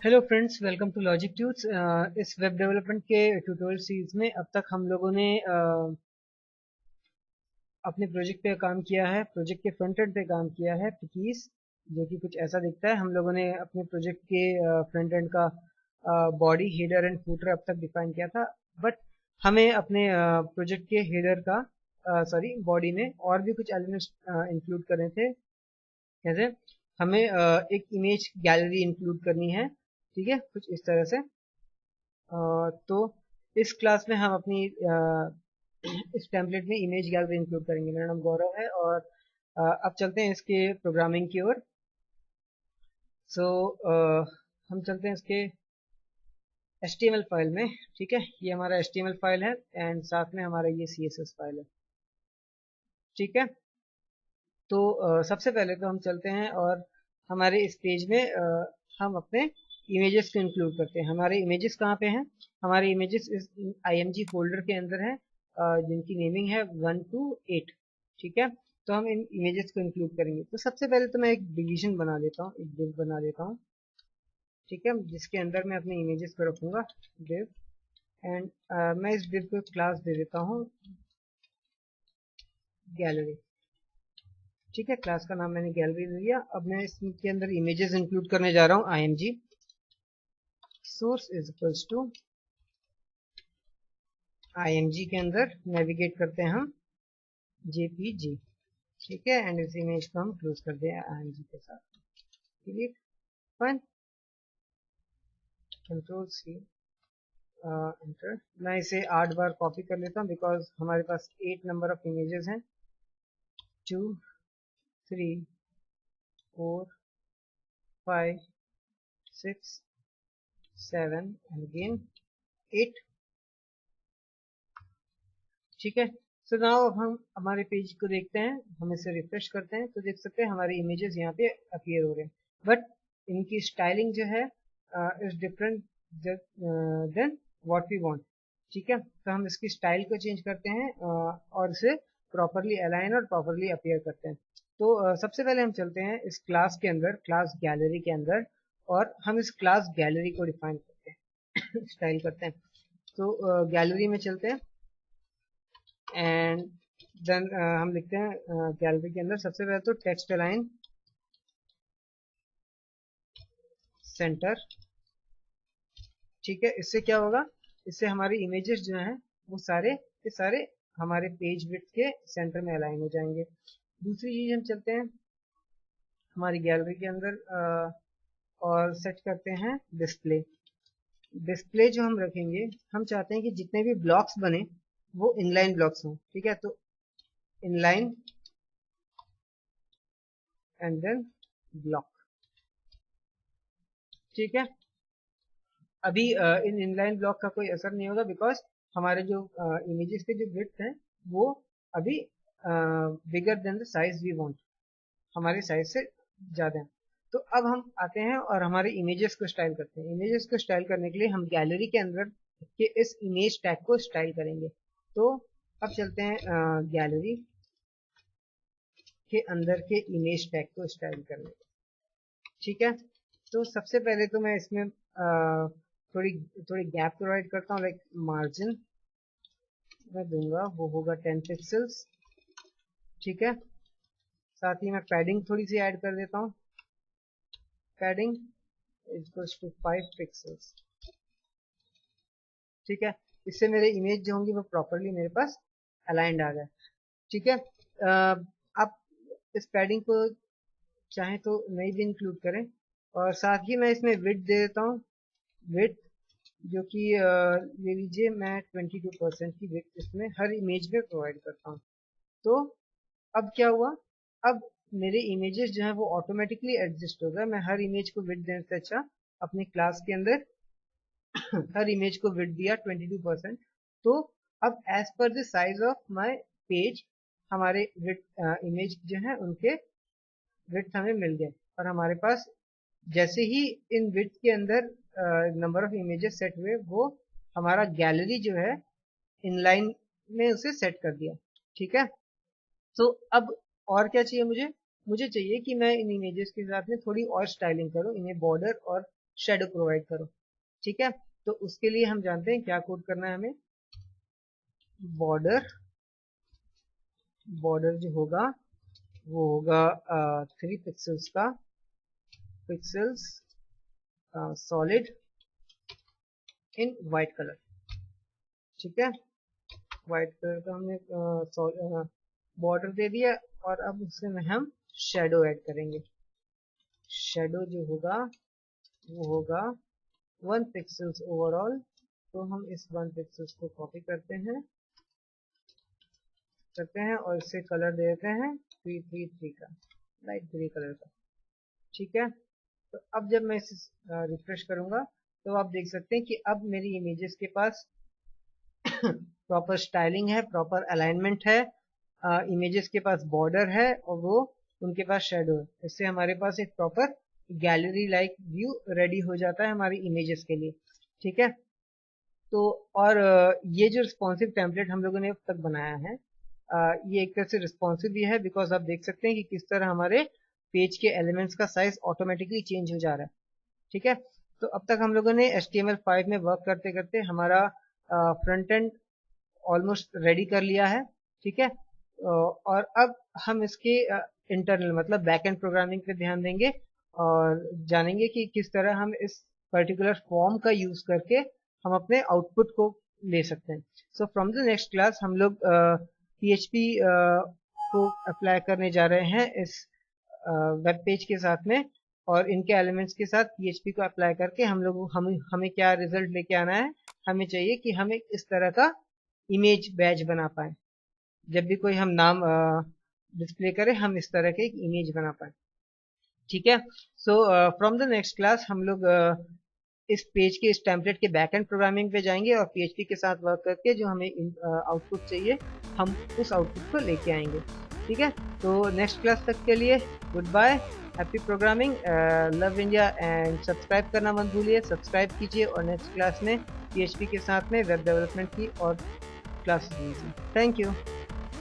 Hello friends, welcome to Logic Tuts. इस web development के tutorial series में अब तक हम लोगों ने अपने प्रोजेक्ट पे काम किया है। प्रोजेक्ट के फ्रंट एंड पे काम किया है पिकीज, जो कि कुछ ऐसा दिखता है। हम लोगों ने अपने प्रोजेक्ट के फ्रंट एंड का बॉडी, हेडर एंड फूटर अब तक डिफाइन किया था। बट हमें अपने प्रोजेक्ट के हेडर का सॉरी बॉडी में और भी कुछ एलिमेंट्स इंक्लूड करने थे। जैसे हमें एक इमेज गैलरी इंक्लूड करनी है, ठीक है, कुछ इस तरह से। तो इस क्लास में हम अपनी इस टेम्पलेट में इमेज गैलरी इंक्लूड करेंगे। मेरा नाम गौरव है और अब चलते हैं इसके प्रोग्रामिंग की ओर। सो हम चलते हैं इसके HTML फाइल में। ठीक है, ये हमारा HTML फाइल है एंड साथ में हमारा ये CSS फाइल है। ठीक है, तो सबसे पहले तो हम चलते हैं और हमारे इस पेज में हम अपने इमेजेस को इंक्लूड करते हैं। हमारे इमेजेस कहाँ पे हैं? हमारे इमेजेस इस IMG फोल्डर के अंदर है, जिनकी नेमिंग है 1 to 8। ठीक है, तो हम इन इमेजेस को इंक्लूड करेंगे। तो सबसे पहले तो मैं एक डिवीजन बना लेता हूँ, एक डिव बना लेता हूँ। ठीक है, जिसके अंदर मैं अपने इमेजेस को रखूंगा, डिव। एंड मैं इस डिव को क्लास दे देता हूँ गैलरी। ठीक है, क्लास का नाम मैंने गैलरी दे दिया। अब मैं इसके अंदर इमेजेस इंक्लूड करने जा रहा हूँ। IMG source is equals to IMG के अंदर नेविगेट करते हैं हम JPG। ठीक है, एंड इस इमेज को हम क्लोज कर दें IMG के साथ। Delete, fine, control C, enter. मैं इसे 8 बार कॉपी कर लेता हूँ बिकॉज हमारे पास 8 नंबर ऑफ इमेजेस हैं। 2, 3, 4, 5, 6, 7 एंड अगेन 8। ठीक है, सो नाउ हम हमारे पेज को देखते हैं। हम इसे रिफ्रेश करते हैं तो देख सकते हैं हमारे इमेजेस यहाँ पे अपीयर हो रहे हैं। बट इनकी स्टाइलिंग जो है is different than what we want. ठीक है, तो हम इसकी स्टाइल को चेंज करते हैं और इसे प्रॉपरली अलाइन और प्रॉपरली अपीयर करते हैं। तो सबसे पहले हम चलते हैं इस क्लास के अंदर, क्लास गैलरी के अंदर, और हम इस क्लास गैलरी को डिफाइन करते हैं स्टाइल करते हैं। तो गैलरी में चलते हैं एंड देन हम लिखते हैं गैलरी के अंदर सबसे पहले तो टेक्स्ट अलाइन सेंटर। ठीक है, इससे क्या होगा? इससे हमारे इमेजेस जो हैं वो सारे के सारे हमारे पेज विड्थ के सेंटर में अलाइन हो जाएंगे। दूसरी चीज हम चलते हैं हमारी गैलरी के अंदर और सेट करते हैं डिस्प्ले। डिस्प्ले जो हम रखेंगे, हम चाहते हैं कि जितने भी ब्लॉक्स बने वो इनलाइन ब्लॉक्स हों। ठीक है, तो इनलाइन एंड देन ब्लॉक। ठीक है, अभी इन इनलाइन ब्लॉक का कोई असर नहीं होगा बिकॉज हमारे जो इमेजेस के जो विड्थ हैं वो अभी bigger than the size we want, हमारे साइज से ज़्यादा है। तो अब हम आते हैं और हमारे इमेजेस को स्टाइल करते हैं। इमेजेस को स्टाइल करने के लिए हम गैलरी के अंदर के इस इमेज टैग को स्टाइल करेंगे। तो अब चलते हैं गैलरी के अंदर के इमेज टैग को स्टाइल करने। ठीक है, तो सबसे पहले तो मैं इसमें थोड़ी थोड़ी गैप प्रोवाइड करता हूँ, लाइक मार्जिन मैं दूंगा, वो होगा 10 पिक्सल्स। ठीक है, साथ ही मैं पैडिंग थोड़ी सी ऐड कर देता हूँ। Padding equals to 5 pixels. ठीक है, इससे मेरे इमेज जो होंगी वो प्रॉपरली मेरे पास अलाइंड आ जाए। ठीक है, आप इस पैडिंग को चाहें तो नहीं भी इंक्लूड करें। और साथ ही मैं इसमें विड्थ दे देता हूँ। विड्थ जो कि ले लीजिए, मैं 22% की विड्थ इसमें हर इमेज में प्रोवाइड करता हूँ। तो अब क्या हुआ? अब मेरे इमेजेस जो है वो ऑटोमेटिकली एडजस्ट हो गए। मैं हर इमेज को विड्थ देने से अच्छा अपनी क्लास के अंदर हर इमेज को विड्थ दिया 22%। तो अब as per the size of my page हमारे विड्थ इमेज जो है उनके विड्थ हमें मिल गए। और हमारे पास जैसे ही इन विड्थ के अंदर नंबर ऑफ इमेजेस सेट हुए, वो हमारा गैलरी जो है इनलाइन में उसे सेट कर दिया। ठीक है, तो अब और क्या चाहिए मुझे? मुझे चाहिए कि मैं इन इमेजेस के साथ में थोड़ी और स्टाइलिंग करूं, इन्हें बॉर्डर और शेडो प्रोवाइड करो। ठीक है, तो उसके लिए हम जानते हैं क्या कोड करना है हमें। बॉर्डर जो होगा वो होगा 3 पिक्सल्स का, pixels solid in white colour. ठीक है, वाइट कलर का हमने बॉर्डर दे दिया और अब उसमें हम शेडो ऐड करेंगे। शेडो जो होगा वो होगा 1 पिक्सल्स ओवरऑल। तो हम इस 1 पिक्सल्स को कॉपी करते हैं और इसे कलर दे देते हैं 333 का, लाइट ग्रे कलर का। ठीक है, तो अब जब मैं इसे रिफ्रेश करूंगा तो आप देख सकते हैं कि अब मेरी इमेजेस के पास प्रॉपर स्टाइलिंग है, प्रॉपर अलाइनमेंट है, इमेजेस के पास बॉर्डर है और वो उनके पास शेडो है। इससे हमारे पास एक proper gallery like view ready हो जाता है हमारी इमेजेस के लिए। ठीक है, तो और ये जो रिस्पॉन्सिव टेम्पलेट हम लोगों ने अब तक बनाया है, ये एक तरह से रिस्पॉन्सिव भी है, बिकॉज आप देख सकते हैं कि किस तरह हमारे पेज के एलिमेंट्स का साइज ऑटोमेटिकली चेंज हो जा रहा है। ठीक है, तो अब तक हम लोगों ने HTML5 में वर्क करते करते हमारा फ्रंट एंड ऑलमोस्ट रेडी कर लिया है। ठीक है, और अब हम इसके इंटरनल मतलब बैक एंड प्रोग्रामिंग पे ध्यान देंगे और जानेंगे कि किस तरह हम इस पर्टिकुलर फॉर्म का यूज करके हम अपने आउटपुट को ले सकते हैं। So from the next class हम लोग PHP को अप्लाई करने जा रहे हैं इस वेब पेज के साथ में, और इनके एलिमेंट्स के साथ PHP को अप्लाई करके हमें क्या रिजल्ट लेके आना है। हमें चाहिए कि हम एक इस तरह का इमेज बैज बना पाए, जब भी कोई हम नाम डिस्प्ले करें हम इस तरह के एक इमेज बना पाए। ठीक है, so from the next class हम लोग इस पेज के इस टेम्पलेट के बैक एंड प्रोग्रामिंग पे जाएंगे और PHP के साथ वर्क करके जो हमें आउटपुट चाहिए हम उस आउटपुट को लेके आएंगे। ठीक है, तो नेक्स्ट क्लास तक के लिए good bye, happy programming, love India and subscribe करना मत भूलिए, सब्सक्राइब कीजिए और नेक्स्ट क्लास में PHP के साथ में वेब डेवलपमेंट की और क्लासेस लीजिए। Thank you.